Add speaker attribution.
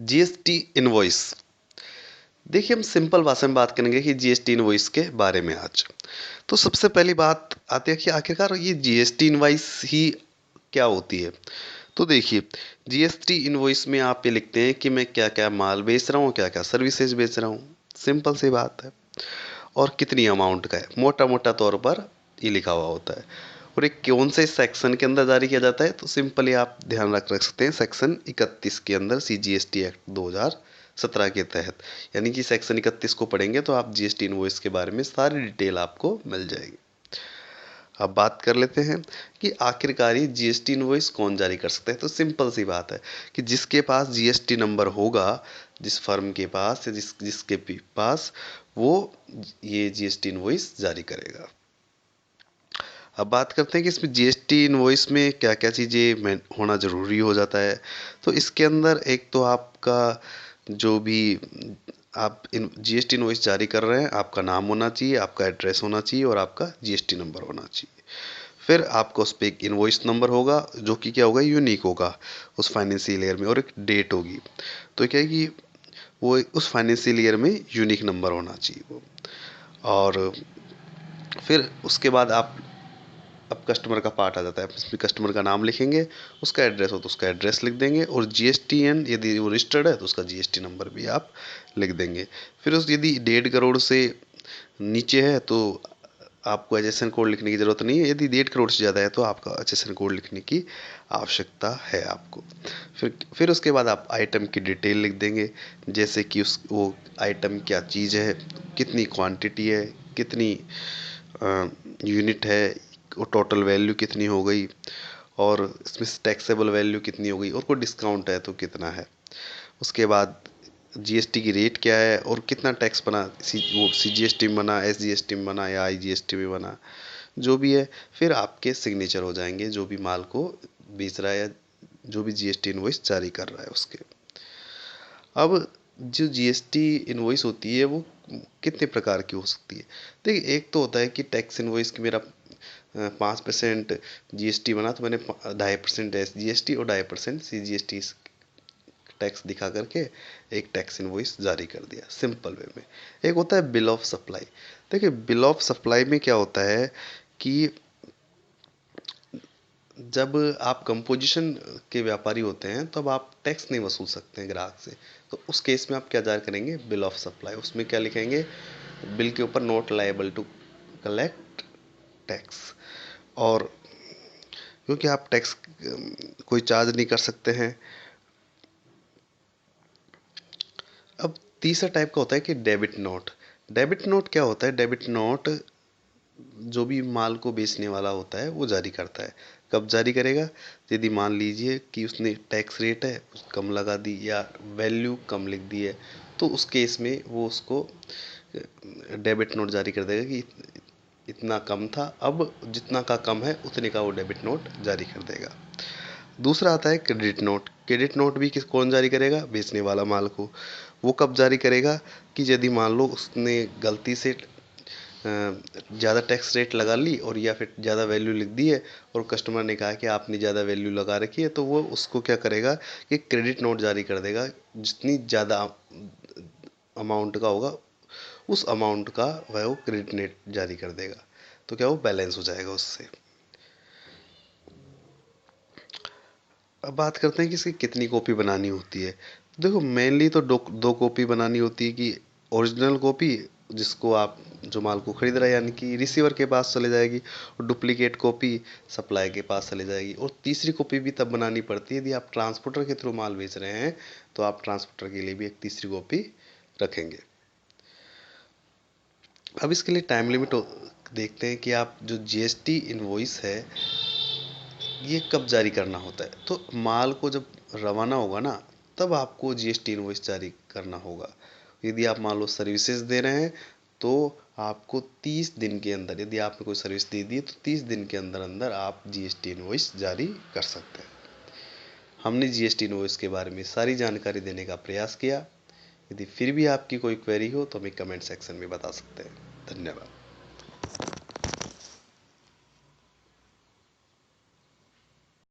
Speaker 1: GST invoice. देखिए, हम simple भाषा में बात करेंगे कि जीएसटी इनवॉइस के बारे में आज। तो सबसे पहली बात आती है कि आखिरकार ये जीएसटी इनवॉइस ही क्या होती है। तो देखिए, जीएसटी इनवॉइस में आप ये लिखते हैं कि मैं क्या क्या माल बेच रहा हूँ, क्या क्या सर्विसेज बेच रहा हूँ। सिंपल सी बात है। और कितनी अमाउंट का है, मोटा मोटा तौर पर ये लिखा हुआ होता है। और एक कौन से सेक्शन के अंदर जारी किया जाता है, तो सिंपली आप ध्यान रख सकते हैं सेक्शन 31 के अंदर सीजीएसटी एक्ट 2017 के तहत। यानी कि सेक्शन 31 को पढ़ेंगे तो आप जीएसटी इनवॉइस के बारे में सारी डिटेल आपको मिल जाएगी। अब बात कर लेते हैं कि आखिरकार ये जीएसटी इनवॉइस कौन जारी कर सकता है। तो सिंपल सी बात है कि जिसके पास जीएसटी नंबर होगा, जिस फर्म के पास या जिसके पास, वो ये जीएसटी इनवॉइस जारी करेगा। अब बात करते हैं कि इसमें जीएसटी इनवॉइस में क्या क्या चीज़ें होना ज़रूरी हो जाता है। तो इसके अंदर एक तो आपका जो भी आप जीएसटी इनवॉइस जारी कर रहे हैं, आपका नाम होना चाहिए, आपका एड्रेस होना चाहिए और आपका जीएसटी नंबर होना चाहिए। फिर आपको उस पर एक इनवॉइस नंबर होगा जो कि क्या होगा, यूनिक होगा उस फाइनेंशियल ईयर में, और एक डेट होगी। तो क्या है कि वो उस फाइनेंशियल ईयर में यूनिक नंबर होना चाहिए वो। और फिर उसके बाद आप अब कस्टमर का पार्ट आ जाता है। इसमें कस्टमर का नाम लिखेंगे, उसका एड्रेस हो तो उसका एड्रेस लिख देंगे, और जीएसटीएन यदि वो रजिस्टर्ड है तो उसका जीएसटी नंबर भी आप लिख देंगे। फिर उस यदि 1.5 करोड़ से नीचे है तो आपको एचएसएन कोड लिखने की ज़रूरत नहीं है। यदि 1.5 करोड़ से ज़्यादा है तो आपका एचएसएन कोड लिखने की आवश्यकता है आपको। फिर उसके बाद आप आइटम की डिटेल लिख देंगे, जैसे कि वो आइटम क्या चीज़ है, कितनी क्वांटिटी है, कितनी यूनिट है, वो टोटल वैल्यू कितनी हो गई, और इसमें टैक्सेबल वैल्यू कितनी हो गई, और कोई डिस्काउंट है तो कितना है। उसके बाद जीएसटी की रेट क्या है और कितना टैक्स बना, वो सीजीएसटी में बना, एसजीएसटी में बना या आईजीएसटी में बना, जो भी है। फिर आपके सिग्नेचर हो जाएंगे जो भी माल को बेच रहा है या जो भी जीएसटी इनवॉइस जारी कर रहा है उसके। अब जो जीएसटी इनवॉइस होती है वो कितने प्रकार की हो सकती है। देखिए, एक तो होता है कि टैक्स इनवॉइस की मेरा 5% जीएसटी बना तो मैंने 2.5% एसजीएसटी और 2.5% सीजीएसटी टैक्स दिखा करके एक टैक्स इनवॉइस जारी कर दिया सिंपल वे में। एक होता है बिल ऑफ सप्लाई। देखिए, बिल ऑफ सप्लाई में क्या होता है कि जब आप कंपोजिशन के व्यापारी होते हैं तब आप टैक्स नहीं वसूल सकते हैं ग्राहक से। तो उस केस में आप क्या जारी करेंगे, बिल ऑफ सप्लाई। उसमें क्या लिखेंगे, बिल के ऊपर not liable to collect tax. और क्योंकि आप टैक्स कोई चार्ज नहीं कर सकते हैं। अब तीसरा टाइप का होता है कि डेबिट नोट। डेबिट नोट क्या होता है, डेबिट नोट जो भी माल को बेचने वाला होता है वो जारी करता है। कब जारी करेगा, यदि मान लीजिए कि उसने टैक्स रेट है कम लगा दी या वैल्यू कम लिख दी है, तो उस केस में वो उसको डेबिट नोट जारी कर देगा कि इतना कम था, अब जितना का कम है उतने का वो डेबिट नोट जारी कर देगा। दूसरा आता है क्रेडिट नोट। क्रेडिट नोट भी कौन जारी करेगा, बेचने वाला माल को। वो कब जारी करेगा कि यदि मान लो उसने गलती से ज़्यादा टैक्स रेट लगा ली और या फिर ज़्यादा वैल्यू लिख दी है, और कस्टमर ने कहा कि आपने ज़्यादा वैल्यू लगा रखी है, तो वो उसको क्या करेगा कि क्रेडिट नोट जारी कर देगा। जितनी ज़्यादा अमाउंट का होगा उस अमाउंट का वह वो क्रेडिट नेट जारी कर देगा। तो क्या वो बैलेंस हो जाएगा उससे। अब बात करते हैं कि इसकी कितनी कॉपी बनानी होती है। देखो, मेनली तो दो कॉपी बनानी होती है कि ओरिजिनल कॉपी जिसको आप जो माल को खरीद रहे हैं यानी कि रिसीवर के पास चले जाएगी, और डुप्लीकेट कॉपी सप्लाई के पास चले जाएगी। और तीसरी कॉपी भी तब बनानी पड़ती है यदि आप ट्रांसपोर्टर के थ्रू माल बेच रहे हैं, तो आप ट्रांसपोर्टर के लिए भी एक तीसरी कॉपी रखेंगे। अब इसके लिए टाइम लिमिट देखते हैं कि आप जो जीएसटी इनवॉइस है ये कब जारी करना होता है। तो माल को जब रवाना होगा ना, तब आपको जीएसटी इनवॉइस जारी करना होगा। यदि आप मान लो सर्विसेज दे रहे हैं तो आपको 30 दिन के अंदर, यदि आपने कोई सर्विस दे दी है तो 30 दिन के अंदर अंदर आप जीएसटी इनवॉइस जारी कर सकते हैं। हमने जीएसटी इनवॉइस के बारे में सारी जानकारी देने का प्रयास किया। यदि फिर भी आपकी कोई क्वेरी हो तो हमें कमेंट सेक्शन में बता सकते हैं। धन्यवाद।